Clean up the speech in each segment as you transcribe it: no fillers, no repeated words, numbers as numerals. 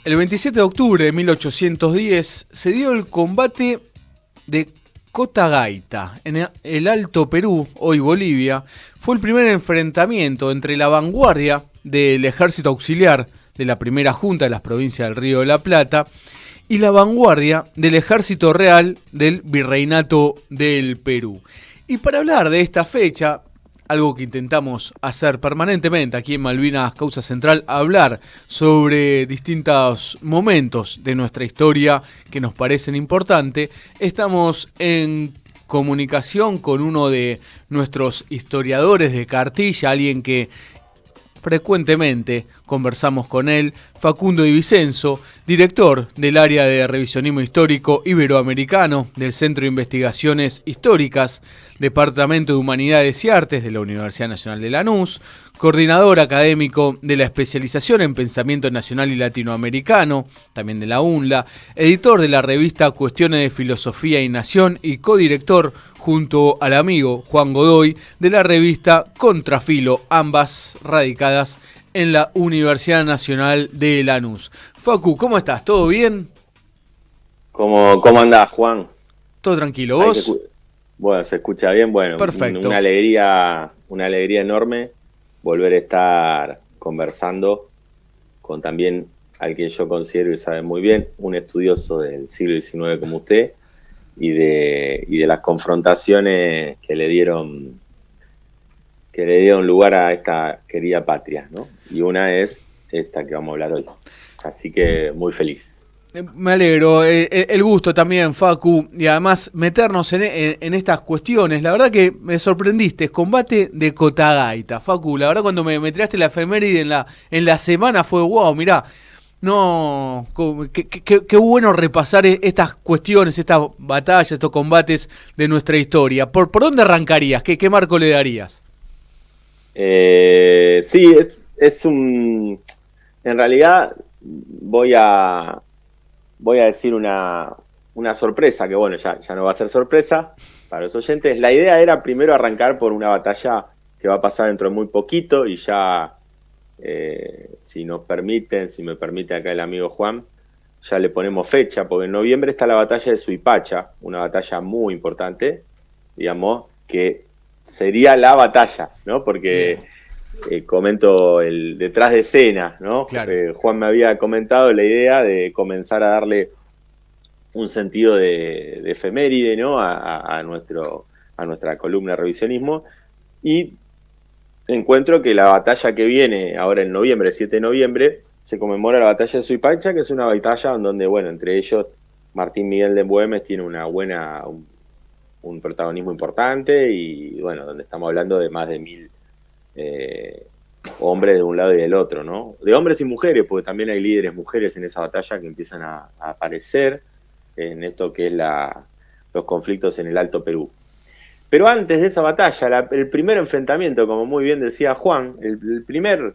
El 27 de octubre de 1810 se dio el combate de Cotagaita en el Alto Perú, hoy Bolivia. Fue el primer enfrentamiento entre la vanguardia del ejército auxiliar de la primera junta de las provincias del Río de la Plata y la vanguardia del ejército real del Virreinato del Perú. Y para hablar de esta fecha, algo que intentamos hacer permanentemente aquí en Malvinas Causa Central, hablar sobre distintos momentos de nuestra historia que nos parecen importantes. Estamos en comunicación con uno de nuestros historiadores de cartilla, alguien que frecuentemente conversamos con él, Facundo Di Vicenzo, director del área de revisionismo histórico iberoamericano del Centro de Investigaciones Históricas, Departamento de Humanidades y Artes de la Universidad Nacional de Lanús, coordinador académico de la especialización en Pensamiento Nacional y Latinoamericano, también de la UNLA, editor de la revista Cuestiones de Filosofía y Nación y codirector junto al amigo Juan Godoy de la revista Contrafilo, ambas radicadas en la Universidad Nacional de Lanús. Facu, ¿cómo estás? ¿Todo bien? ¿Cómo andás, Juan? ¿Todo tranquilo? ¿Vos? Bueno, se escucha bien. Bueno, Perfecto. una alegría enorme volver a estar conversando con también alguien que yo considero y sabe muy bien, un estudioso del siglo XIX como usted, y de las confrontaciones que le dieron lugar a esta querida patria, ¿no? Y una es esta que vamos a hablar hoy. Así que muy feliz. Me alegro, el gusto también, Facu, y además meternos en estas cuestiones. La verdad que me sorprendiste, combate de Cotagaita, Facu. La verdad cuando me tiraste la efeméride en la semana fue wow, mirá, no, qué bueno repasar estas cuestiones, estas batallas, estos combates de nuestra historia. ¿Por dónde arrancarías? ¿Qué marco le darías? Sí, en realidad voy a decir una sorpresa, que bueno, ya no va a ser sorpresa para los oyentes. La idea era primero arrancar por una batalla que va a pasar dentro de muy poquito y ya, si me permite acá el amigo Juan, ya le ponemos fecha, porque en noviembre está la batalla de Suipacha, una batalla muy importante, digamos, que sería la batalla, ¿no? Porque comento el detrás de escena, ¿no? Claro. Juan me había comentado la idea de comenzar a darle un sentido de efeméride, ¿no? a nuestra columna de revisionismo, y encuentro que la batalla que viene ahora en noviembre, 7 de noviembre, se conmemora la batalla de Suipacha, que es una batalla en donde, bueno, entre ellos Martín Miguel de Güemes tiene un protagonismo importante y, bueno, donde estamos hablando de más de 1000 hombres de un lado y del otro, ¿no? De hombres y mujeres, porque también hay líderes mujeres en esa batalla que empiezan a aparecer en esto que es los conflictos en el Alto Perú. Pero antes de esa batalla, el primer enfrentamiento, como muy bien decía Juan, el primer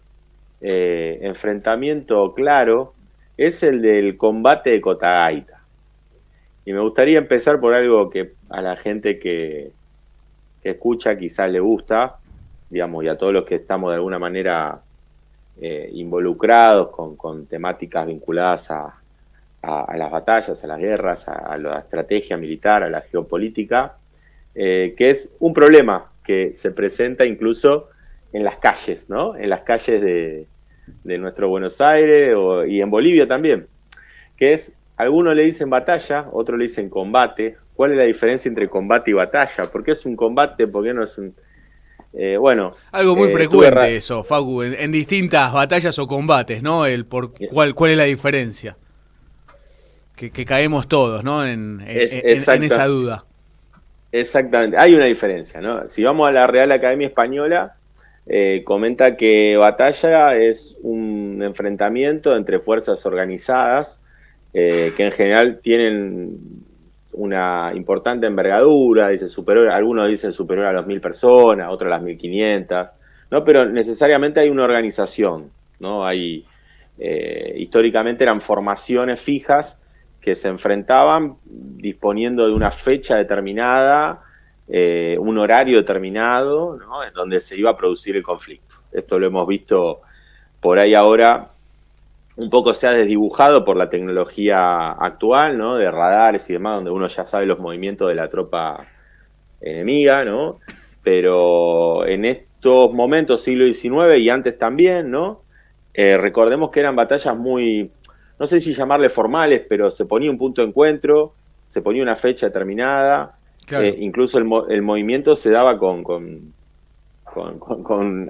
enfrentamiento claro es el del combate de Cotagaita. Y me gustaría empezar por algo que a la gente que escucha quizás le gusta, digamos, y a todos los que estamos de alguna manera involucrados con temáticas vinculadas a las batallas, a las guerras, a la estrategia militar, a la geopolítica, que es un problema que se presenta incluso en las calles, ¿no? En las calles de nuestro Buenos Aires y en Bolivia también, que es, algunos le dicen batalla, otros le dicen combate. ¿Cuál es la diferencia entre combate y batalla? ¿Por qué es un combate? ¿Por qué no es un...? Algo muy frecuente eso, Facu, en distintas batallas o combates, ¿no? ¿Cuál es la diferencia? Que caemos todos, ¿no? En esa duda. Exactamente, hay una diferencia, ¿no? Si vamos a la Real Academia Española, comenta que batalla es un enfrentamiento entre fuerzas organizadas que en general tienen una importante envergadura, algunos dicen superior a las 1000 personas, otros a las 1500, ¿no? Pero necesariamente hay una organización, ¿no? Históricamente eran formaciones fijas que se enfrentaban disponiendo de una fecha determinada, un horario determinado, ¿no? En donde se iba a producir el conflicto. Esto lo hemos visto por ahí ahora un poco se ha desdibujado por la tecnología actual, ¿no? De radares y demás, donde uno ya sabe los movimientos de la tropa enemiga, ¿no? Pero en estos momentos, siglo XIX y antes también, ¿no? Recordemos que eran batallas muy, no sé si llamarle formales, pero se ponía un punto de encuentro, se ponía una fecha determinada, Claro. incluso el movimiento se daba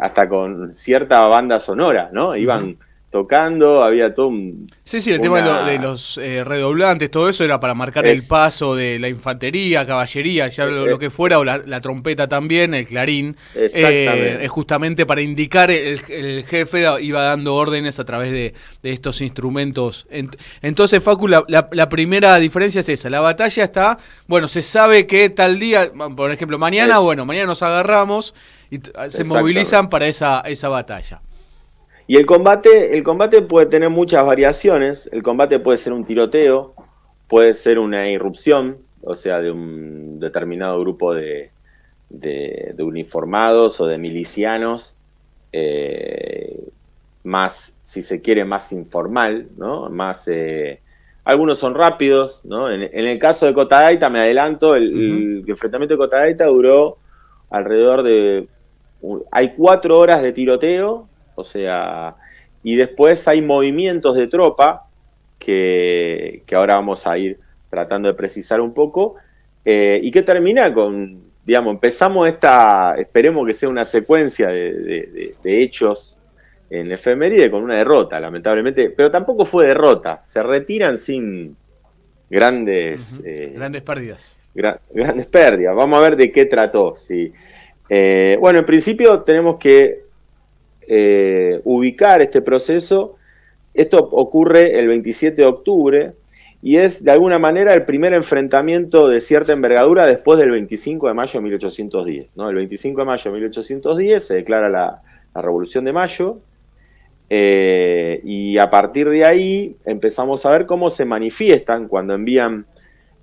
hasta con cierta banda sonora, ¿no? Ujú. Iban tocando, había todo Sí, sí, el tema de una... los redoblantes, todo eso era para marcar el Es, paso de la infantería, caballería, ya lo eh, que fuera, o la trompeta también, el clarín, es exactamente. justamente para indicar, el jefe iba dando órdenes a través de estos instrumentos. Entonces, Facu, la primera diferencia es esa, la batalla está, bueno, se sabe que tal día, por ejemplo, mañana, Es, bueno, mañana nos agarramos y se movilizan exactamente. para esa batalla. Y el combate puede tener muchas variaciones. El combate puede ser un tiroteo, puede ser una irrupción, o sea, de un determinado grupo de uniformados o de milicianos, eh, más, si se quiere, más informal, ¿no? Más, algunos son rápidos, ¿no? En el caso de Cotagaita, me adelanto, Ujú. el enfrentamiento de Cotagaita duró alrededor de... Hay 4 horas de tiroteo, o sea, y después hay movimientos de tropa que ahora vamos a ir tratando de precisar un poco, y que termina con, digamos, empezamos esperemos que sea una secuencia de hechos en efeméride con una derrota, lamentablemente, pero tampoco fue derrota, se retiran sin grandes, Ujú. Grandes pérdidas. grandes pérdidas. Vamos a ver de qué trató. Sí. Bueno, en principio tenemos que ubicar este proceso. Esto ocurre el 27 de octubre y es de alguna manera el primer enfrentamiento de cierta envergadura después del 25 de mayo de 1810. ¿No? El 25 de mayo de 1810 se declara la Revolución de Mayo, y a partir de ahí empezamos a ver cómo se manifiestan cuando envían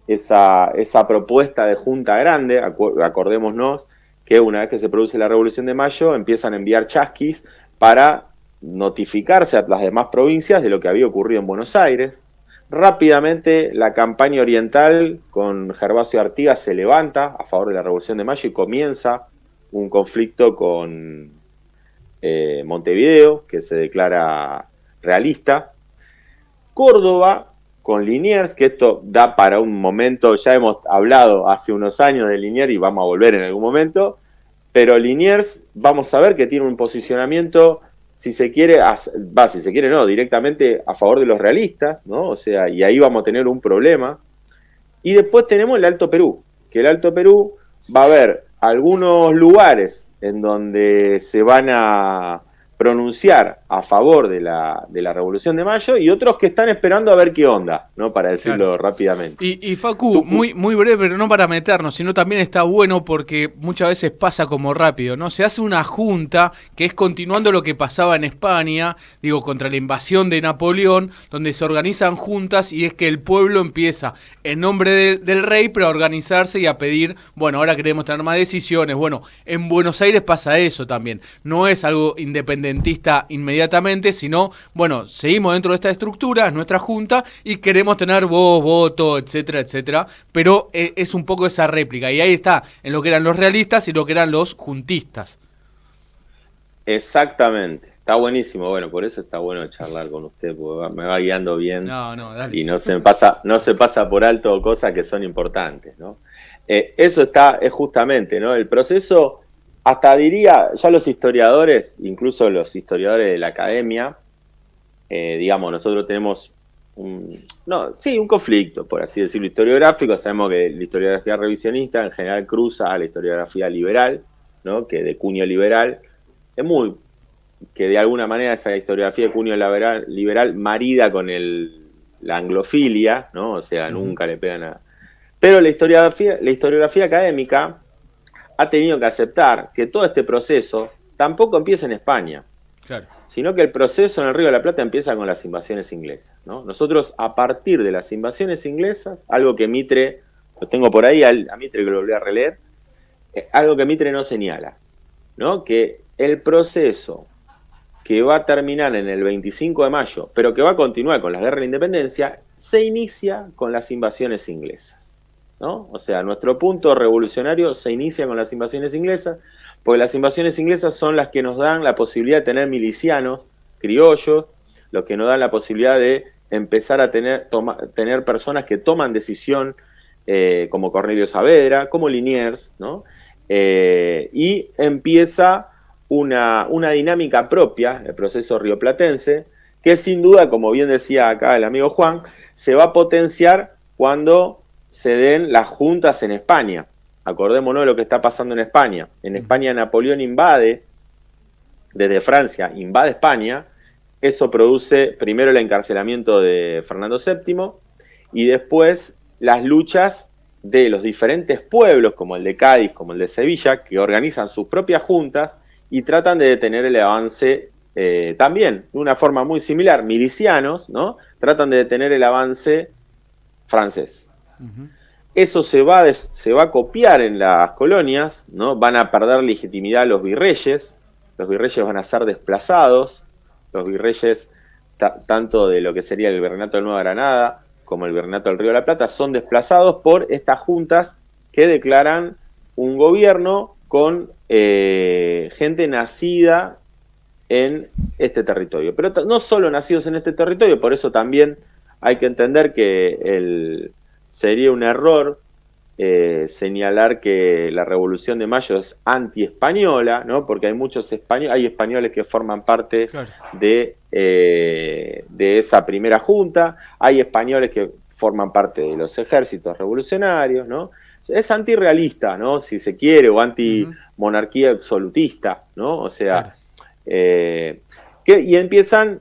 esa propuesta de Junta Grande. Acordémonos que una vez que se produce la Revolución de Mayo empiezan a enviar chasquis para notificarse a las demás provincias de lo que había ocurrido en Buenos Aires. Rápidamente la campaña oriental con Gervasio Artigas se levanta a favor de la Revolución de Mayo y comienza un conflicto con Montevideo, que se declara realista. Córdoba con Liniers, que esto da para un momento, ya hemos hablado hace unos años de Liniers y vamos a volver en algún momento, pero Liniers vamos a ver que tiene un posicionamiento, si se quiere, si se quiere no, directamente a favor de los realistas, ¿no? O sea, y ahí vamos a tener un problema. Y después tenemos el Alto Perú, que el Alto Perú va a haber algunos lugares en donde se van a pronunciar a favor de la Revolución de Mayo y otros que están esperando a ver qué onda, ¿no? Para Claro. decirlo rápidamente. Y Facu, Tucu muy breve, pero no para meternos, sino también está bueno porque muchas veces pasa como rápido, ¿no? Se hace una junta que es continuando lo que pasaba en España, digo, contra la invasión de Napoleón, donde se organizan juntas y es que el pueblo empieza, en nombre del rey, pero a organizarse y a pedir, bueno, ahora queremos tener más decisiones. Bueno, en Buenos Aires pasa eso también. No es algo independentista inmediatamente, sino, bueno, seguimos dentro de esta estructura, es nuestra junta y queremos tener voz, voto, etcétera, etcétera, pero es un poco esa réplica, y ahí está, en lo que eran los realistas y lo que eran los juntistas. Exactamente, está buenísimo. Bueno, por eso está bueno charlar con usted, porque me va guiando bien No, no, dale. y no se pasa por alto cosas que son importantes, ¿no? Eso es justamente, ¿no? El proceso, hasta diría, ya los historiadores, incluso los historiadores de la academia, digamos, nosotros tenemos un conflicto, por así decirlo, historiográfico. Sabemos que la historiografía revisionista en general cruza a la historiografía liberal, ¿no? Que de cuño liberal, es muy, que de alguna manera esa historiografía de cuño liberal marida con la anglofilia, ¿no? O sea, Ujú. nunca le pegan a... Pero la historiografía académica ha tenido que aceptar que todo este proceso tampoco empieza en España, Claro. sino que el proceso en el Río de la Plata empieza con las invasiones inglesas, ¿no? Nosotros, a partir de las invasiones inglesas, algo que Mitre, lo tengo por ahí, a Mitre que lo volví a releer, algo que Mitre no señala, ¿no? Que el proceso que va a terminar en el 25 de mayo, pero que va a continuar con la guerra de la independencia, se inicia con las invasiones inglesas, ¿no? O sea, nuestro punto revolucionario se inicia con las invasiones inglesas, porque las invasiones inglesas son las que nos dan la posibilidad de tener milicianos, criollos, los que nos dan la posibilidad de empezar a tener personas que toman decisión, como Cornelio Saavedra, como Liniers, ¿no? Y empieza una dinámica propia, el proceso rioplatense, que sin duda, como bien decía acá el amigo Juan, se va a potenciar cuando se den las juntas en España. Acordémonos de lo que está pasando en España. En España Napoleón invade, desde Francia, invade España. Eso produce primero el encarcelamiento de Fernando VII y después las luchas de los diferentes pueblos, como el de Cádiz, como el de Sevilla, que organizan sus propias juntas y tratan de detener el avance, también de una forma muy similar, milicianos, ¿no? Tratan de detener el avance francés. Eso se va a copiar en las colonias, ¿no? Van a perder legitimidad los virreyes van a ser desplazados, los virreyes, tanto de lo que sería el virreinato de Nueva Granada como el virreinato del Río de la Plata, son desplazados por estas juntas que declaran un gobierno con gente nacida en este territorio. Pero no solo nacidos en este territorio, por eso también hay que entender que sería un error señalar que la Revolución de Mayo es anti-española, ¿no? Porque hay muchos hay españoles que forman parte, claro, de esa primera junta, hay españoles que forman parte de los ejércitos revolucionarios, ¿no? Es antirrealista, ¿no? Si se quiere, o anti-monarquía absolutista, ¿no? O sea, claro, y empiezan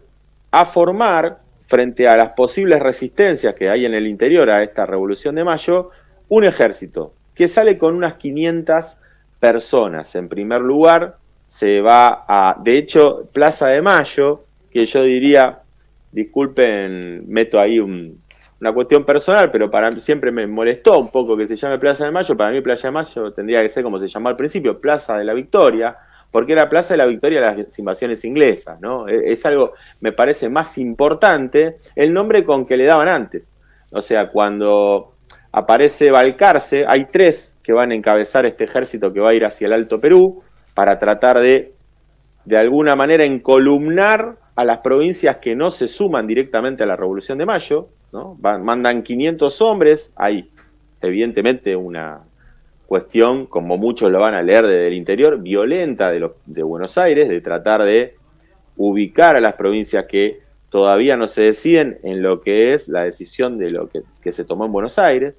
a formar, frente a las posibles resistencias que hay en el interior a esta Revolución de Mayo, un ejército que sale con unas 500 personas. En primer lugar, se va de hecho, Plaza de Mayo, que yo diría, disculpen, meto ahí una cuestión personal, pero para mí siempre me molestó un poco que se llame Plaza de Mayo. Para mí Plaza de Mayo tendría que ser como se llamó al principio, Plaza de la Victoria, porque era Plaza de la Victoria de las invasiones inglesas, ¿no? Es algo, me parece, más importante el nombre con que le daban antes. O sea, cuando aparece Balcarce, hay 3 que van a encabezar este ejército que va a ir hacia el Alto Perú para tratar de alguna manera encolumnar a las provincias que no se suman directamente a la Revolución de Mayo, ¿no? Mandan 500 hombres, hay evidentemente una cuestión, como muchos lo van a leer desde el interior, violenta de Buenos Aires, de tratar de ubicar a las provincias que todavía no se deciden en lo que es la decisión de lo que se tomó en Buenos Aires.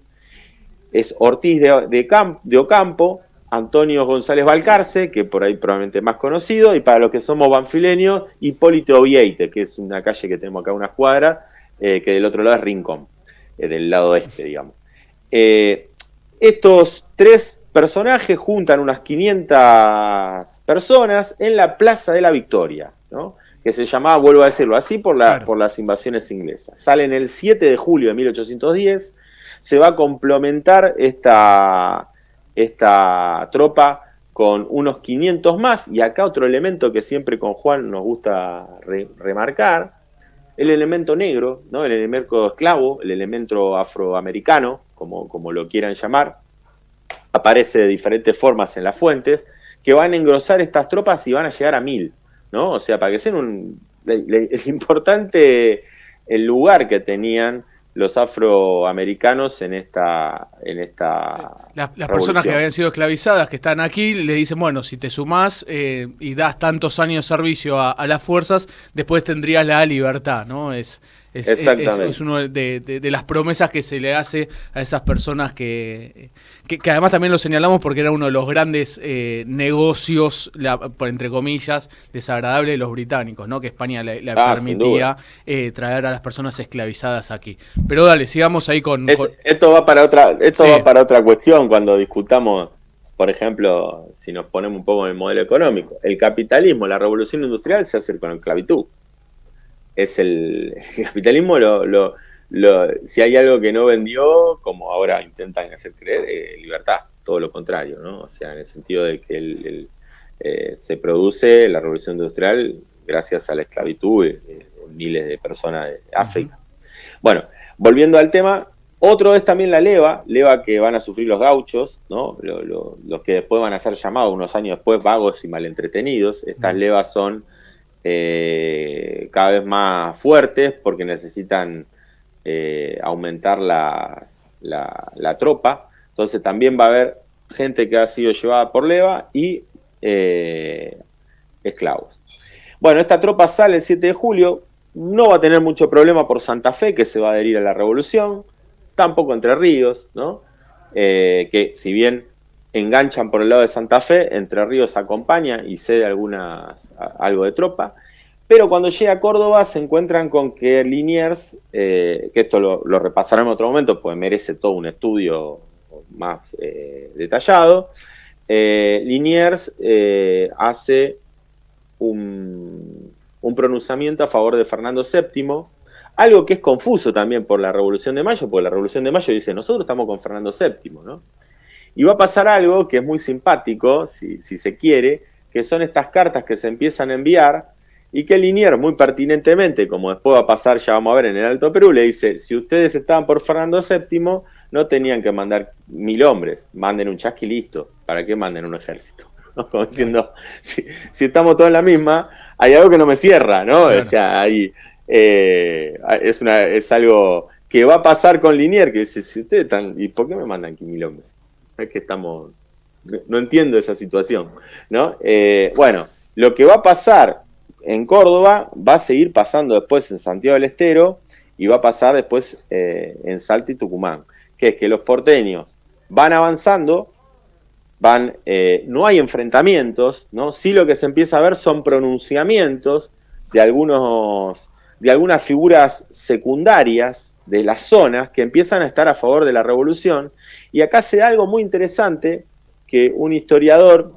Es Ortiz de Ocampo, Antonio González Balcarce, que por ahí probablemente es más conocido, y para los que somos banfileños, Hipólito Vieite, que es una calle que tenemos acá a unas cuadras, que del otro lado es Rincón, del lado este, digamos. Estos 3 personajes juntan unas 500 personas en la Plaza de la Victoria, ¿no? Que se llamaba, vuelvo a decirlo así, claro, por las invasiones inglesas. Salen el 7 de julio de 1810, se va a complementar esta tropa con unos 500 más, y acá otro elemento que siempre con Juan nos gusta remarcar, el elemento negro, ¿no? El elemento esclavo, el elemento afroamericano, como lo quieran llamar, aparece de diferentes formas en las fuentes, que van a engrosar estas tropas y van a llegar a 1000, ¿no? O sea, para que sean importante el lugar que tenían los afroamericanos en esta las personas que habían sido esclavizadas, que están aquí, le dicen, bueno, si te sumás y das tantos años de servicio a las fuerzas, después tendrías la libertad, ¿no? Es una de las promesas que se le hace a esas personas que además también lo señalamos porque era uno de los grandes negocios, entre comillas, desagradables de los británicos, ¿no? Que España le permitía traer a las personas esclavizadas aquí. Pero dale, sigamos ahí con... Esto va para otra cuestión cuando discutamos, por ejemplo, si nos ponemos un poco en el modelo económico. El capitalismo, la revolución industrial se hace con la esclavitud. El capitalismo, si hay algo que no vendió, como ahora intentan hacer creer, libertad, todo lo contrario, ¿no? O sea, en el sentido de que se produce la revolución industrial gracias a la esclavitud miles de personas de África. Bueno, volviendo al tema, otro es también la leva que van a sufrir los gauchos, ¿no? Los que después van a ser llamados unos años después vagos y malentretenidos. Estas levas son cada vez más fuertes porque necesitan aumentar la tropa. Entonces también va a haber gente que ha sido llevada por leva y esclavos. Bueno, esta tropa sale el 7 de julio, no va a tener mucho problema por Santa Fe, que se va a adherir a la revolución, tampoco Entre Ríos, ¿no? Que si bien enganchan por el lado de Santa Fe, Entre Ríos acompaña y cede algo de tropa, pero cuando llega a Córdoba se encuentran con que Liniers, que esto lo repasaremos en otro momento, pues merece todo un estudio más detallado, Liniers hace un pronunciamiento a favor de Fernando VII, algo que es confuso también por la Revolución de Mayo, porque la Revolución de Mayo dice, nosotros estamos con Fernando VII, ¿no? Y va a pasar algo que es muy simpático, si se quiere, que son estas cartas que se empiezan a enviar, y que Liniers, muy pertinentemente, como después va a pasar, ya vamos a ver en el Alto Perú, le dice, si ustedes estaban por Fernando VII, no tenían que mandar 1000 hombres, manden un chasqui y listo, ¿para qué manden un ejército? ¿No? Como diciendo, si estamos todos en la misma, hay algo que no me cierra, ¿no? Claro. O sea, ahí es algo que va a pasar con Liniers, que dice, si ustedes están, ¿y por qué me mandan 1000 hombres? Es que estamos, no entiendo esa situación, ¿no? Bueno, lo que va a pasar en Córdoba va a seguir pasando después en Santiago del Estero y va a pasar después en Salta y Tucumán, que es que los porteños van avanzando, no hay enfrentamientos, ¿no? Sí, lo que se empieza a ver son pronunciamientos de algunas figuras secundarias de las zonas que empiezan a estar a favor de la revolución, y acá se da algo muy interesante que un historiador,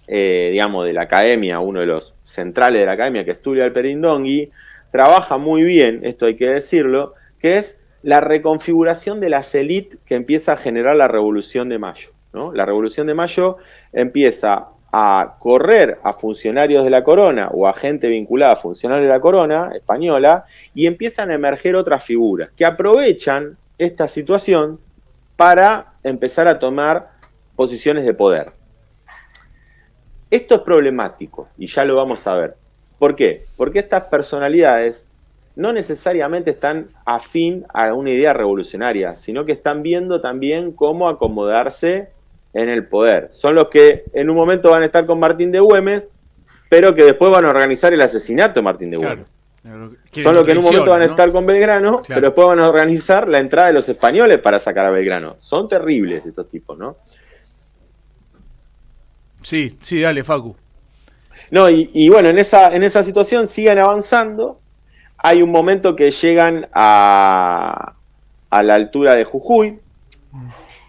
digamos, de la academia, uno de los centrales de la academia, que es Tulio Alperindongui, trabaja muy bien, esto hay que decirlo, que es la reconfiguración de las élites que empieza a generar la Revolución de Mayo, ¿no? La Revolución de Mayo empieza a correr a funcionarios de la corona o a gente vinculada a funcionarios de la corona española, y empiezan a emerger otras figuras que aprovechan esta situación para empezar a tomar posiciones de poder. Esto es problemático y ya lo vamos a ver. ¿Por qué? Porque estas personalidades no necesariamente están afín a una idea revolucionaria, sino que están viendo también cómo acomodarse en el poder. Son los que en un momento van a estar con Martín de Güemes, pero que después van a organizar el asesinato de Martín de Güemes. Claro. Son los que en un momento van a estar con Belgrano, claro, pero después van a organizar la entrada de los españoles para sacar a Belgrano. Son terribles estos tipos, ¿no? Sí, dale, Facu. No, y bueno, en esa situación siguen avanzando. Hay un momento que llegan a la altura de Jujuy,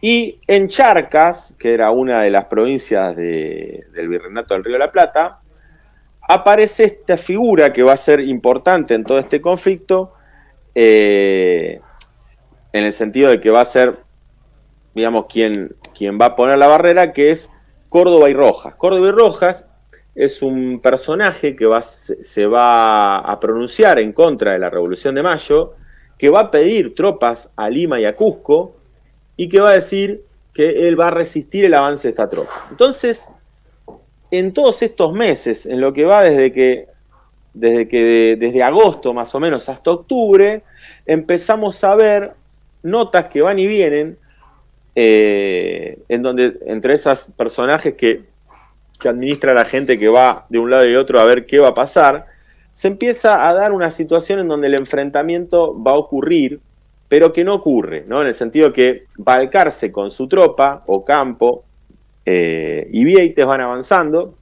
y en Charcas, que era una de las provincias del Virreinato del Río de la Plata, aparece esta figura que va a ser importante en todo este conflicto, en el sentido de que va a ser, digamos, quien va a poner la barrera, que es Córdoba y Rojas. Córdoba y Rojas es un personaje que se va a pronunciar en contra de la Revolución de Mayo, que va a pedir tropas a Lima y a Cusco, y que va a decir que él va a resistir el avance de esta tropa. Entonces, en todos estos meses, en lo que va desde agosto más o menos hasta octubre, empezamos a ver notas que van y vienen, en donde entre esos personajes que administra la gente que va de un lado y otro a ver qué va a pasar, se empieza a dar una situación en donde el enfrentamiento va a ocurrir, pero que no ocurre, ¿no? En el sentido que Balcarce con su tropa, Ocampo y Vieites van avanzando,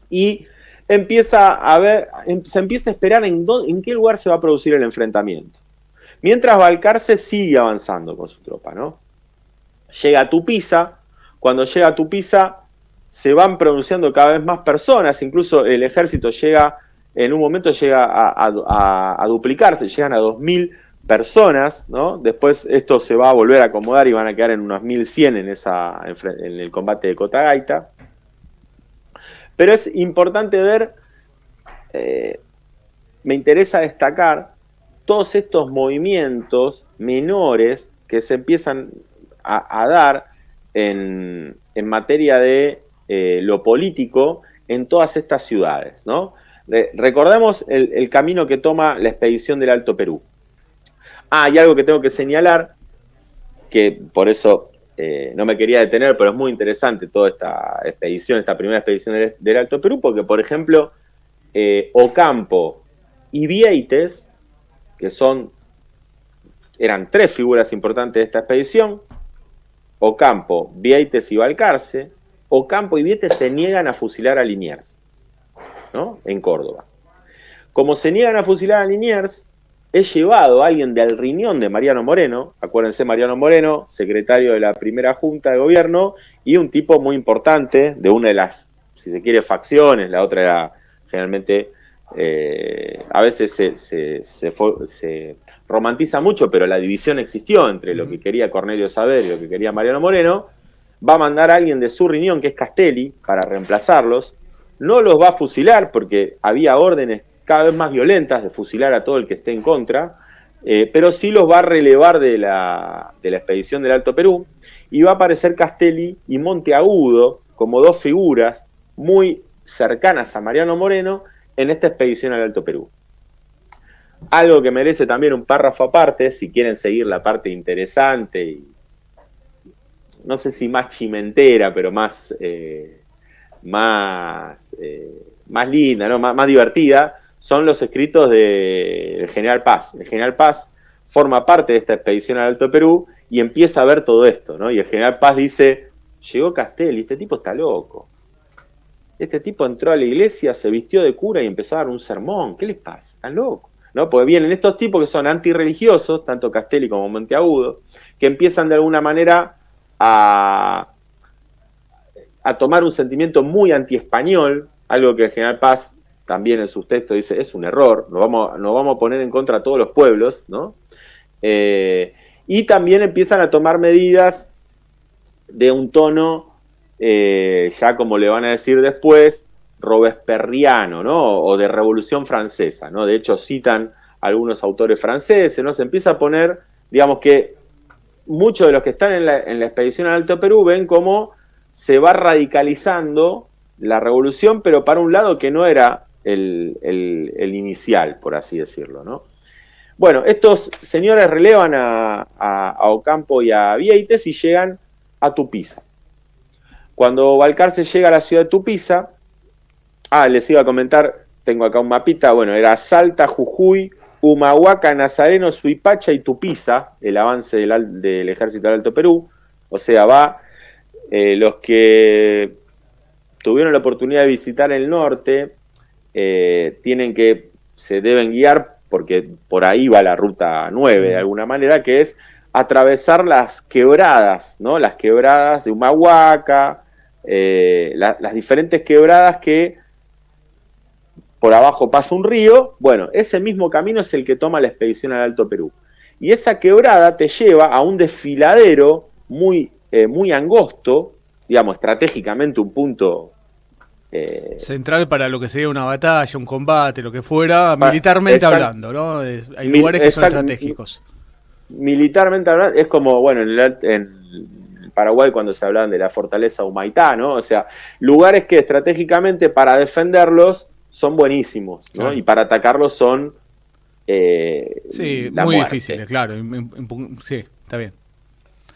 y se empieza a esperar en qué lugar se va a producir el enfrentamiento. Mientras Balcarce sigue avanzando con su tropa, ¿no? Llega a Tupiza. Cuando llega a Tupiza se van pronunciando cada vez más personas, incluso el ejército en un momento llega a duplicarse, llegan a 2000 personas, ¿no? Después esto se va a volver a acomodar y van a quedar en unos 1100 en el combate de Cotagaita. Pero es importante ver me interesa destacar todos estos movimientos menores que se empiezan a dar en materia de lo político en todas estas ciudades, ¿no? Recordemos el camino que toma la expedición del Alto Perú. Y algo que tengo que señalar, que por eso no me quería detener, pero es muy interesante toda esta expedición, esta primera expedición del Alto Perú, porque, por ejemplo, Ocampo y Vieites, que eran tres figuras importantes de esta expedición, Ocampo, Vieites y Balcarce. Ocampo y Vieites se niegan a fusilar a Liniers, ¿no? En Córdoba. Como se niegan a fusilar a Liniers, es llevado a alguien del riñón de Mariano Moreno. Acuérdense, Mariano Moreno, secretario de la primera Junta de Gobierno y un tipo muy importante de una de las, si se quiere, facciones. La otra era generalmente, a veces se romantiza mucho, pero la división existió entre lo que quería Cornelio Saavedra y lo que quería Mariano Moreno. Va a mandar a alguien de su riñón, que es Castelli, para reemplazarlos. No los va a fusilar porque había órdenes cada vez más violentas de fusilar a todo el que esté en contra, pero sí los va a relevar de la expedición del Alto Perú, y va a aparecer Castelli y Monteagudo como dos figuras muy cercanas a Mariano Moreno en esta expedición al Alto Perú. Algo que merece también un párrafo aparte, si quieren seguir la parte interesante y no sé si más chimentera, pero más linda, ¿no? más divertida, son los escritos del general Paz. El general Paz forma parte de esta expedición al Alto Perú y empieza a ver todo esto, ¿no? Y el general Paz dice, llegó Castelli, este tipo está loco. Este tipo entró a la iglesia, se vistió de cura y empezó a dar un sermón. ¿Qué les pasa? Están locos, ¿no? Porque vienen estos tipos que son antirreligiosos, tanto Castelli como Monteagudo, que empiezan de alguna manera a tomar un sentimiento muy antiespañol, algo que el general Paz también en sus textos dice, es un error, nos vamos a poner en contra a todos los pueblos, ¿no? Y también empiezan a tomar medidas de un tono, ya como le van a decir después, robespierriano, ¿no? O de Revolución Francesa, ¿no? De hecho citan algunos autores franceses, ¿no? Se empieza a poner, digamos que muchos de los que están en la expedición al Alto Perú ven cómo se va radicalizando la revolución, pero para un lado que no era el inicial, por así decirlo, ¿no? Bueno, estos señores relevan a Ocampo y a Vieites y llegan a Tupiza. Cuando Balcarce llega a la ciudad de Tupiza, les iba a comentar, tengo acá un mapita, bueno, era Salta, Jujuy, Humahuaca, Nazareno, Suipacha y Tupiza, el avance del ejército del Alto Perú. O sea, los que tuvieron la oportunidad de visitar el norte, se deben guiar, porque por ahí va la ruta 9 de alguna manera, que es atravesar las quebradas, ¿no? Las quebradas de Humahuaca, las diferentes quebradas que por abajo pasa un río. Bueno, ese mismo camino es el que toma la expedición al Alto Perú. Y esa quebrada te lleva a un desfiladero muy angosto, digamos, estratégicamente un punto central para lo que sería una batalla, un combate, lo que fuera, militarmente hablando, ¿no? Hay lugares que son estratégicos. Militarmente hablando, es como, bueno, en Paraguay cuando se hablaban de la fortaleza Humaitá, ¿no? O sea, lugares que estratégicamente para defenderlos son buenísimos, ¿no? Claro. Y para atacarlos son sí, muy difíciles, claro. Sí, está bien.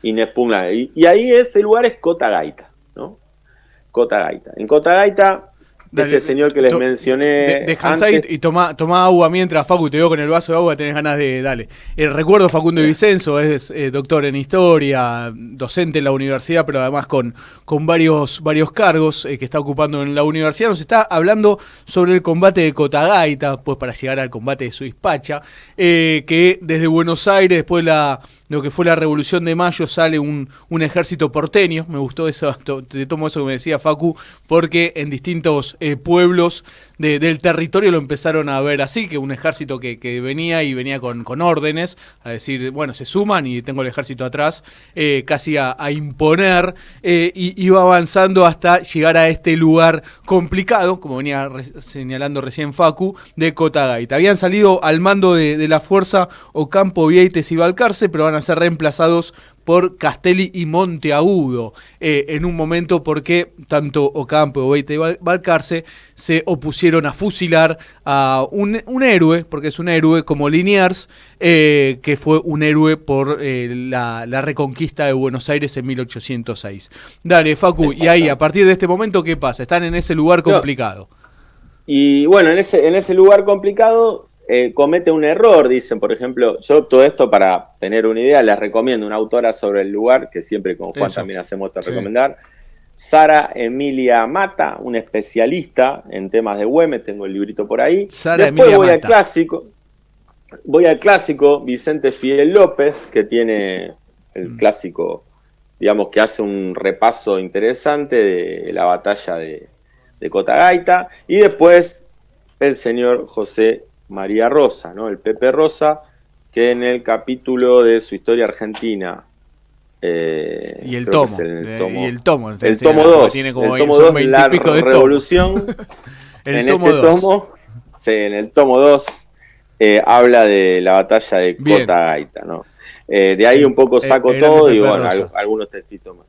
Inexpugnable. Y ahí ese lugar es Cotagaita, ¿no? Cotagaita. En Cotagaita, este señor que les mencioné. Descansá y toma agua mientras, Facu, te veo con el vaso de agua, tenés ganas de. Dale. Recuerdo Facundo Vicenzo, es doctor en historia, docente en la universidad, pero además con varios cargos que está ocupando en la universidad. Nos está hablando sobre el combate de Cotagaita, pues para llegar al combate de Suipacha, que desde Buenos Aires, después lo que fue la Revolución de Mayo, sale un ejército porteño. Me gustó eso, te tomo eso que me decía Facu, porque en distintos pueblos del territorio lo empezaron a ver así, que un ejército que venía con órdenes, a decir, bueno, se suman y tengo el ejército atrás, casi a imponer, y iba avanzando hasta llegar a este lugar complicado, como venía señalando recién Facu, de Cotagaita. Habían salido al mando de la fuerza Ocampo, Vieites y Balcarce, pero van a ser reemplazados por Castelli y Monteagudo en un momento, porque tanto Ocampo, Vieites y Balcarce se opusieron a fusilar a un héroe, porque es un héroe como Liniers, que fue un héroe por la reconquista de Buenos Aires en 1806. Dale, Facu, y ahí, a partir de este momento, ¿qué pasa? Están en ese lugar complicado. Y bueno, en ese lugar complicado comete un error, dicen, por ejemplo, yo todo esto para tener una idea, les recomiendo una autora sobre el lugar, que siempre con Juan también hacemos de recomendar, Sara Emilia Mata, una especialista en temas de Güemes, tengo el librito por ahí. Sara Después Emilia voy Mata. Voy al clásico Vicente Fidel López, que tiene el clásico, digamos, que hace un repaso interesante de la batalla de Cotagaita, y después el señor José María Rosa, ¿no? El Pepe Rosa, que en el capítulo de su historia argentina, y el tomo, el tomo 2, tiene como el tomo 2, 20 la y pico de revolución. El tomo 2. En el tomo 2 habla de la batalla de Cotagaita, ¿no? De ahí un poco saco todo y bueno, algunos textitos más.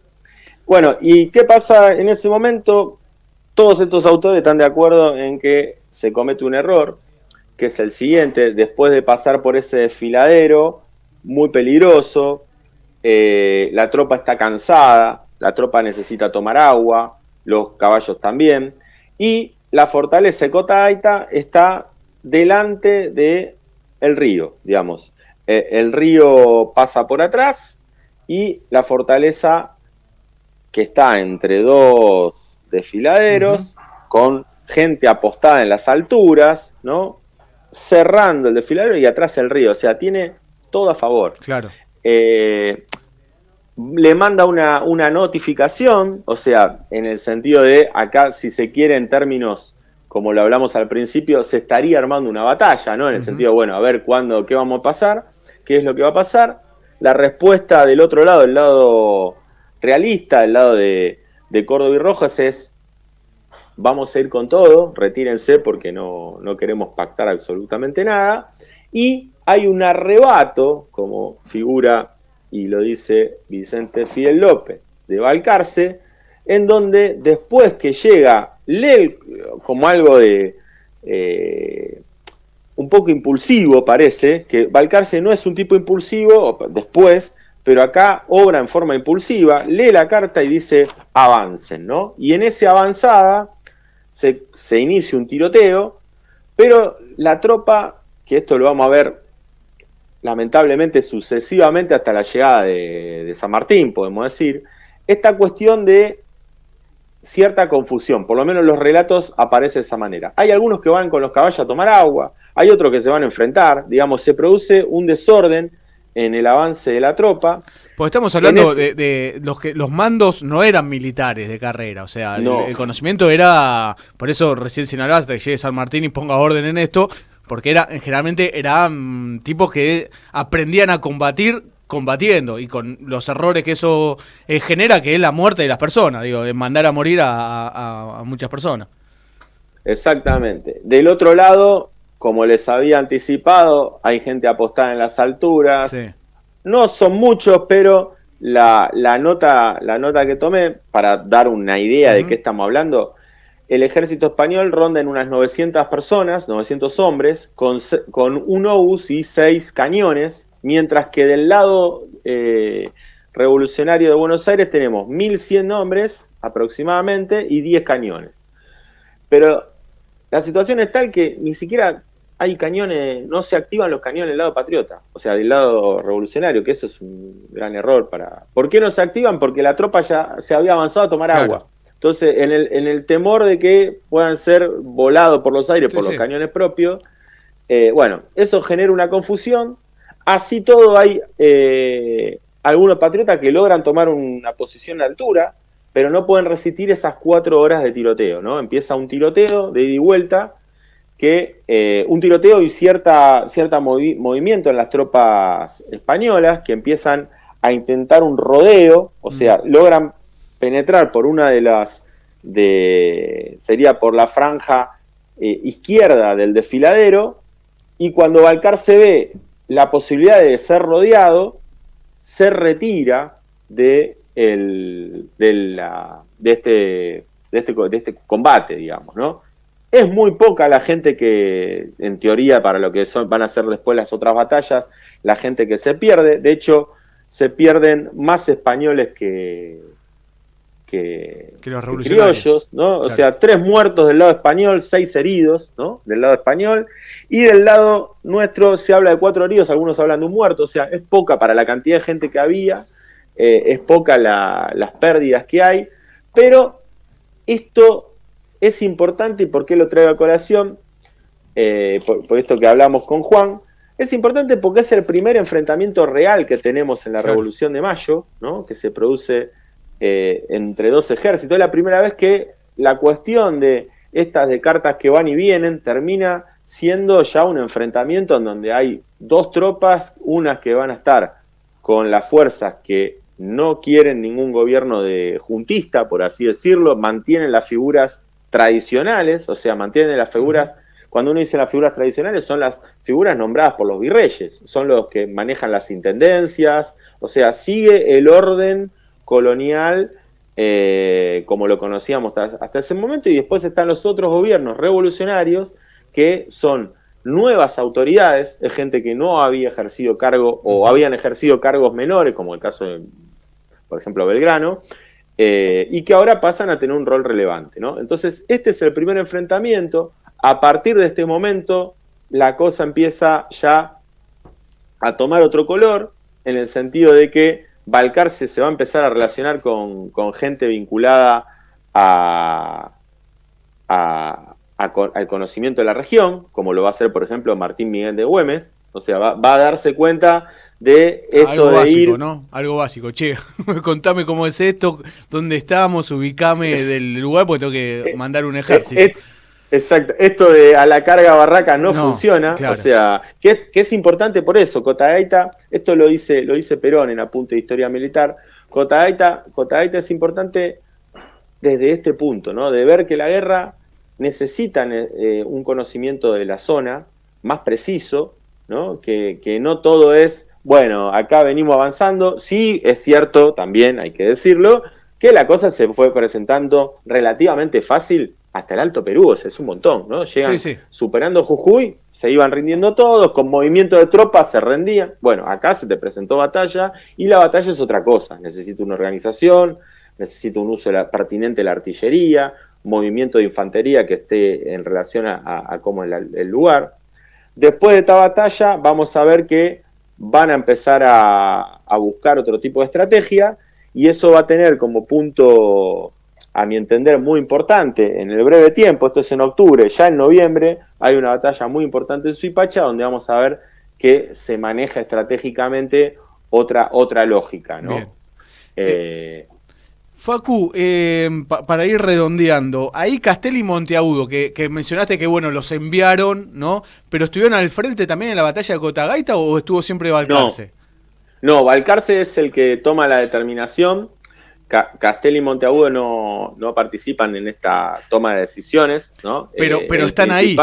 Bueno, ¿y qué pasa en ese momento? Todos estos autores están de acuerdo en que se comete un error, que es el siguiente: después de pasar por ese desfiladero muy peligroso, la tropa está cansada, la tropa necesita tomar agua, los caballos también, y la fortaleza de Cotagaita está delante del río, digamos. El río pasa por atrás y la fortaleza, que está entre dos desfiladeros, con gente apostada en las alturas, ¿no? Cerrando el desfiladero y atrás el río, o sea, tiene todo a favor. Claro. Le manda una notificación, o sea, en el sentido de acá, si se quiere, en términos, como lo hablamos al principio, se estaría armando una batalla, ¿no? En el sentido, bueno, a ver cuándo, qué vamos a pasar, qué es lo que va a pasar. La respuesta del otro lado, el lado realista, el lado de Córdoba y Rojas, es: vamos a ir con todo, retírense porque no queremos pactar absolutamente nada. Y hay un arrebato, como figura, y lo dice Vicente Fidel López, de Balcarce, en donde después que llega, lee como algo de un poco impulsivo, parece, que Balcarce no es un tipo impulsivo después, pero acá obra en forma impulsiva, lee la carta y dice: avancen, ¿no? Y en esa avanzada se inicia un tiroteo, pero la tropa, que esto lo vamos a ver lamentablemente sucesivamente hasta la llegada de San Martín, podemos decir, esta cuestión de cierta confusión, por lo menos los relatos aparece de esa manera. Hay algunos que van con los caballos a tomar agua, hay otros que se van a enfrentar, digamos, se produce un desorden en el avance de la tropa. Porque estamos hablando de los mandos no eran militares de carrera, o sea, no. el conocimiento era, por eso recién señalabas, hasta que llegue San Martín y ponga orden en esto, porque generalmente eran tipos que aprendían a combatir combatiendo, y con los errores que eso genera, que es la muerte de las personas, digo, mandar a morir a muchas personas. Exactamente. Del otro lado, como les había anticipado, hay gente apostada en las alturas. Sí. No son muchos, pero la nota que tomé, para dar una idea de qué estamos hablando, el ejército español ronda en unas 900 personas, 900 hombres, con un obús y 6 cañones, mientras que del lado revolucionario de Buenos Aires tenemos 1.100 hombres aproximadamente y 10 cañones. Pero la situación es tal que ni siquiera hay cañones, no se activan los cañones del lado patriota, o sea, del lado revolucionario, que eso es un gran error. ¿Por qué no se activan? Porque la tropa ya se había avanzado a tomar agua. Entonces, en el temor de que puedan ser volados por los aires por los cañones propios, bueno, eso genera una confusión. Así todo, hay algunos patriotas que logran tomar una posición de altura, pero no pueden resistir esas 4 horas de tiroteo, ¿no? Empieza un tiroteo de ida y vuelta, un tiroteo y cierta movimiento en las tropas españolas que empiezan a intentar un rodeo, o sea, logran penetrar por una de las, sería por la franja izquierda del desfiladero, y cuando Balcarce ve la posibilidad de ser rodeado, se retira de este combate, digamos, ¿no? Es muy poca la gente que, en teoría, para lo que van a ser después las otras batallas, la gente que se pierde. De hecho, se pierden más españoles que los revolucionarios, criollos, ¿no? Claro. O sea, 3 muertos del lado español, 6 heridos, ¿no? Del lado español. Y del lado nuestro se habla de 4 heridos, algunos hablan de un muerto. O sea, es poca para la cantidad de gente que había, es poca las pérdidas que hay. Pero esto es importante, y por qué lo traigo a colación, por esto que hablamos con Juan, es importante porque es el primer enfrentamiento real que tenemos en la Revolución de Mayo, ¿no? Que se produce entre 2 ejércitos. Es la primera vez que la cuestión de estas de cartas que van y vienen termina siendo ya un enfrentamiento en donde hay 2 tropas, unas que van a estar con las fuerzas que no quieren ningún gobierno de juntista, por así decirlo, mantienen las figuras tradicionales, o sea, mantienen las figuras, cuando uno dice las figuras tradicionales, son las figuras nombradas por los virreyes, son los que manejan las intendencias, o sea, sigue el orden colonial como lo conocíamos hasta ese momento, y después están los otros gobiernos revolucionarios que son nuevas autoridades, es gente que no había ejercido cargo o habían ejercido cargos menores, como el caso de, por ejemplo, Belgrano, y que ahora pasan a tener un rol relevante, ¿no? Entonces, este es el primer enfrentamiento. A partir de este momento, la cosa empieza ya a tomar otro color, en el sentido de que Balcarce se va a empezar a relacionar con gente vinculada al conocimiento de la región, como lo va a hacer, por ejemplo, Martín Miguel de Güemes. O sea, va a darse cuenta de esto algo de básico, ir... ¿no? Algo básico. Che, contame cómo es esto, dónde estamos, ubicame del lugar, porque tengo que mandar un ejército. Exacto, esto de a la carga barraca no funciona, claro. O sea, que es importante por eso. Cotagaita, esto lo dice Perón en Apunte de Historia Militar. Cotagaita es importante desde este punto, ¿no? De ver que la guerra necesita un conocimiento de la zona más preciso, ¿no? Que no todo es, bueno, acá venimos avanzando. Sí, es cierto, también hay que decirlo, que la cosa se fue presentando relativamente fácil hasta el Alto Perú, o sea, es un montón, ¿no? Llegan superando Jujuy, se iban rindiendo todos, con movimiento de tropas se rendían. Bueno, acá se te presentó batalla, y la batalla es otra cosa. Necesita una organización, necesita un uso pertinente de la artillería, movimiento de infantería que esté en relación a cómo es el lugar. Después de esta batalla, vamos a ver que van a empezar a buscar otro tipo de estrategia, y eso va a tener como punto, a mi entender, muy importante en el breve tiempo. Esto es en octubre. Ya en noviembre hay una batalla muy importante en Suipacha, donde vamos a ver que se maneja estratégicamente otra lógica, ¿no? Facu, para ir redondeando, ahí Castelli y Monteagudo, que mencionaste que, bueno, los enviaron, ¿no? ¿Pero estuvieron al frente también en la batalla de Cotagaita o estuvo siempre Balcarce? No, Balcarce es el que toma la determinación. Castelli y Monteagudo no participan en esta toma de decisiones, ¿no? Pero están ahí.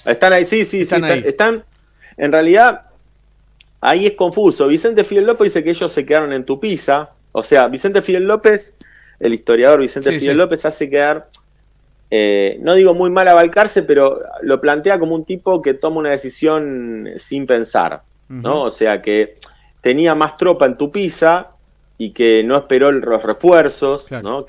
Están ahí, sí, están. En realidad, ahí es confuso. Vicente Fidel López dice que ellos se quedaron en Tupiza. O sea, Vicente Fidel López, el historiador Vicente Fidel López, hace quedar, no digo muy mal a Balcarce, pero lo plantea como un tipo que toma una decisión sin pensar, ¿no? O sea, que tenía más tropa en Tupiza y que no esperó los refuerzos, ¿no?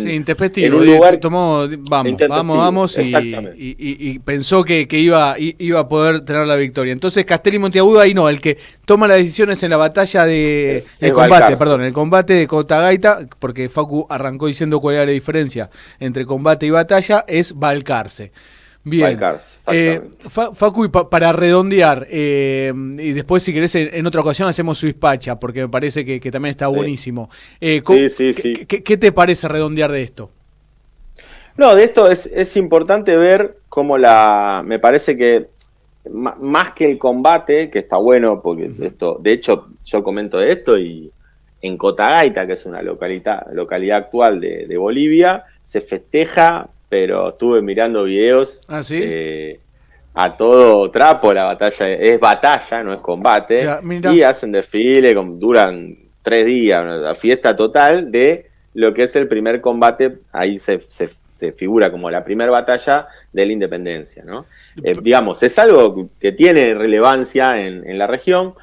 Intempestivo, en un lugar tomó, vamos, y pensó que iba a poder tener la victoria. Entonces Castelli y Monteagudo ahí no, el que toma las decisiones en la batalla de... el combate de Cotagaita, porque Facu arrancó diciendo cuál era la diferencia entre combate y batalla, es Balcarce. Bien. Balcarce, exactamente. Facu, y para redondear, y después si querés en otra ocasión hacemos Suizpacha, porque me parece que también está Sí. buenísimo. Sí. ¿Qué te parece redondear de esto? No, de esto es importante ver cómo me parece que más que el combate, que está bueno, porque esto, de hecho, yo comento de esto y en Cotagaita, que es una localidad actual de Bolivia, se festeja, pero estuve mirando videos ¿Ah, sí? a todo trapo, la batalla es batalla, no es combate, Ya, mira. y hacen desfile, duran 3 días, una fiesta total de lo que es el primer combate, ahí se figura como la primera batalla de la independencia, ¿no? Digamos, es algo que tiene relevancia en la región,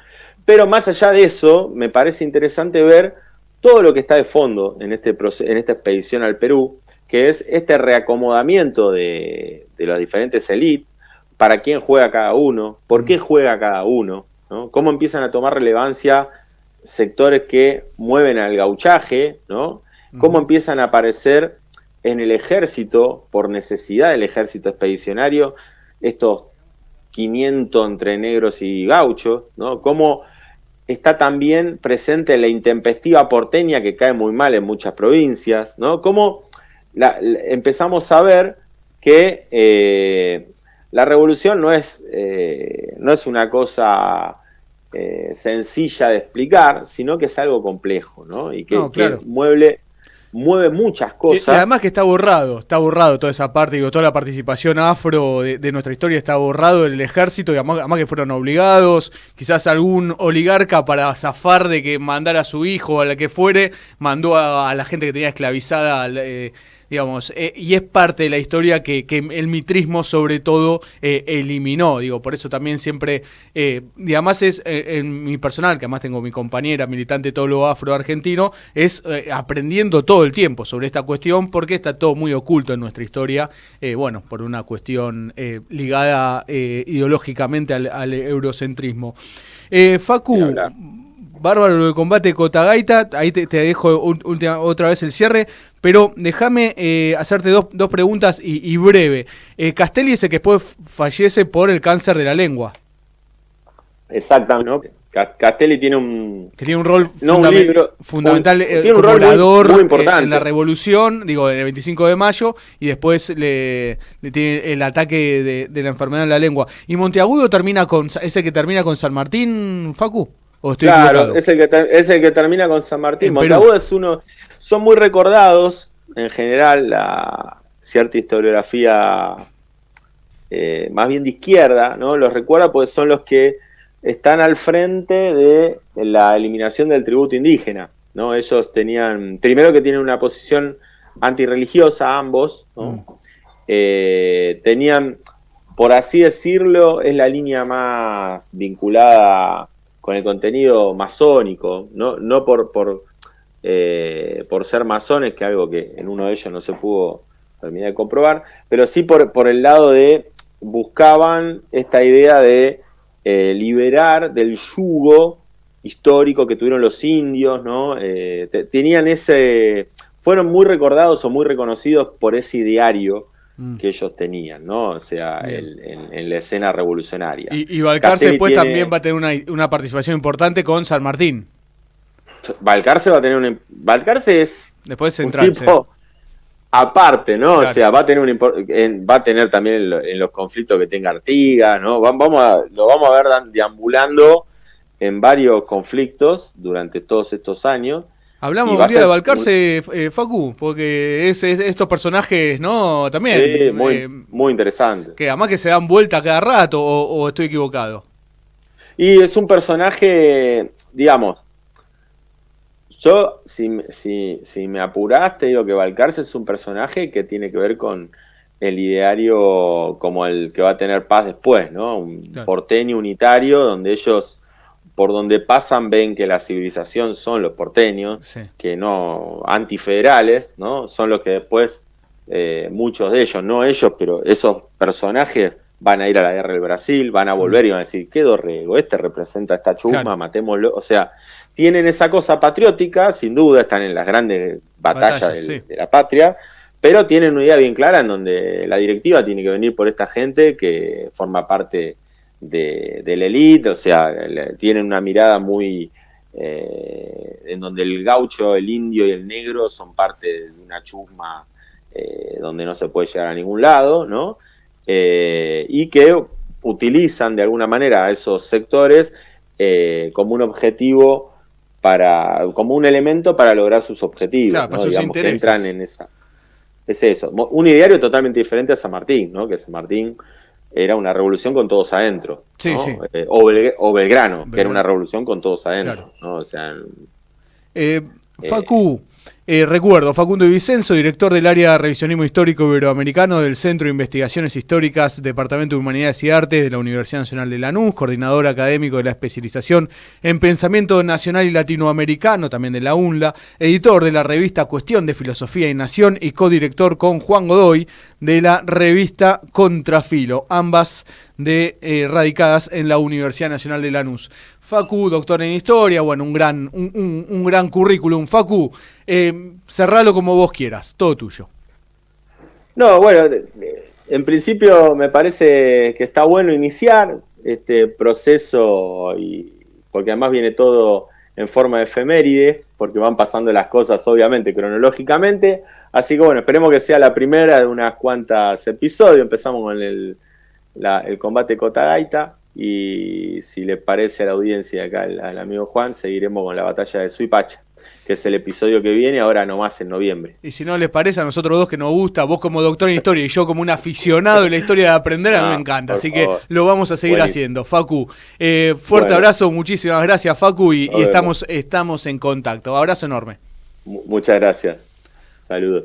pero más allá de eso, me parece interesante ver todo lo que está de fondo en esta expedición al Perú, que es este reacomodamiento de las diferentes élites, para quién juega cada uno, por qué juega cada uno, ¿no? Cómo empiezan a tomar relevancia sectores que mueven al gauchaje, ¿no? Cómo empiezan a aparecer en el ejército, por necesidad del ejército expedicionario, estos 500 entre negros y gauchos, ¿no? Cómo está también presente la intempestiva porteña que cae muy mal en muchas provincias, ¿no? Cómo empezamos a ver que la revolución no es una cosa sencilla de explicar, sino que es algo complejo, ¿no? Y No, claro. que mueve muchas cosas. Y además que está borrado toda esa parte, digo, toda la participación afro de nuestra historia está borrado en el ejército, y además que fueron obligados, quizás algún oligarca para zafar de que mandara a su hijo o a la que fuere, mandó a la gente que tenía esclavizada, digamos, y es parte de la historia que el mitrismo sobre todo eliminó, digo, por eso también siempre, y además es en mi personal, que además tengo mi compañera militante todo lo afro-argentino, es aprendiendo todo el tiempo sobre esta cuestión, porque está todo muy oculto en nuestra historia, bueno, por una cuestión ligada ideológicamente al eurocentrismo. Facu, bárbaro lo de combate Cotagaita, ahí te dejo otra vez el cierre, pero déjame hacerte dos preguntas y breve. Castelli es el que después fallece por el cáncer de la lengua. Exactamente, ¿no? Castelli tiene un rol fundamental tiene un como rol orador muy importante en la revolución, digo, el 25 de mayo, y después le tiene el ataque de la enfermedad en la lengua. ¿Y Monteagudo es el que termina con San Martín, Facu? ¿O estoy equivocado? Es el que termina con San Martín. Monteagudo es uno. Son muy recordados, en general, cierta historiografía más bien de izquierda, ¿no? Los recuerda porque son los que están al frente de la eliminación del tributo indígena, ¿no? Ellos tenían, primero que tienen una posición antirreligiosa ambos, ¿no? Tenían, por así decirlo, es la línea más vinculada con el contenido masónico, no por ser masones, que es algo que en uno de ellos no se pudo terminar de comprobar, pero sí por el lado de buscaban esta idea de liberar del yugo histórico que tuvieron los indios, ¿no? Tenían fueron muy recordados o muy reconocidos por ese ideario que ellos tenían, ¿no? O sea, en la escena revolucionaria. Y Balcarce después también va a tener una participación importante con San Martín. Balcarce va a tener Balcarce es después un tipo aparte, ¿no? Claro. O sea, va a tener también en los conflictos que tenga Artigas, ¿no? Lo vamos a ver deambulando en varios conflictos durante todos estos años. Hablamos un día de Balcarce, Facu, porque es estos personajes, ¿no? También. Sí, muy interesante. Que además que se dan vuelta cada rato, o estoy equivocado. Y es un personaje, digamos, yo, si me apurás, te digo que Balcarce es un personaje que tiene que ver con el ideario como el que va a tener Paz después, ¿no? Un porteño unitario donde ellos, por donde pasan, ven que la civilización son los porteños, que no antifederales, ¿no? Son los que después, muchos de ellos, no ellos, pero esos personajes van a ir a la guerra del Brasil, van a volver y van a decir, qué dorrego, representa a esta chusma, matémoslo, o sea, tienen esa cosa patriótica, sin duda, están en las grandes batallas de la patria, pero tienen una idea bien clara en donde la directiva tiene que venir por esta gente que forma parte de la élite, o sea, tienen una mirada muy en donde el gaucho, el indio y el negro son parte de una chusma donde no se puede llegar a ningún lado, ¿no? Y que utilizan de alguna manera a esos sectores como un objetivo como un elemento para lograr sus objetivos, Claro, ¿no? para sus Digamos que intereses. entran en esa. Es eso, un ideario totalmente diferente a San Martín, ¿no? Que San Martín era una revolución con todos adentro, Sí, ¿no? sí. O Belgrano, que era una revolución con todos adentro, Claro. ¿no? O sea, Facu, recuerdo, Facundo Vicenzo, director del área de revisionismo histórico iberoamericano del Centro de Investigaciones Históricas, Departamento de Humanidades y Artes de la Universidad Nacional de Lanús, coordinador académico de la especialización en Pensamiento Nacional y Latinoamericano, también de la UNLA, editor de la revista Cuestión de Filosofía y Nación y codirector con Juan Godoy de la revista Contrafilo, ambas radicadas en la Universidad Nacional de Lanús. Facu, doctor en Historia, bueno, un gran currículum. Facu, cerralo como vos quieras, todo tuyo. no, bueno, en principio me parece que está bueno iniciar este proceso, porque además viene todo en forma de efeméride, porque van pasando las cosas obviamente cronológicamente, así que bueno, esperemos que sea la primera de unas cuantas episodios. Empezamos con el combate Cotagaita, y si le parece a la audiencia acá, al amigo Juan, seguiremos con la batalla de Suipacha, que es el episodio que viene ahora nomás en noviembre. Y si no les parece a nosotros dos que nos gusta, vos como doctor en Historia y yo como un aficionado de la historia de aprender, a mí me encanta, así favor. que lo vamos a seguir Buenísimo. haciendo. Facu, fuerte abrazo, muchísimas gracias Facu, y estamos en contacto. Abrazo enorme. Muchas gracias. Saludos.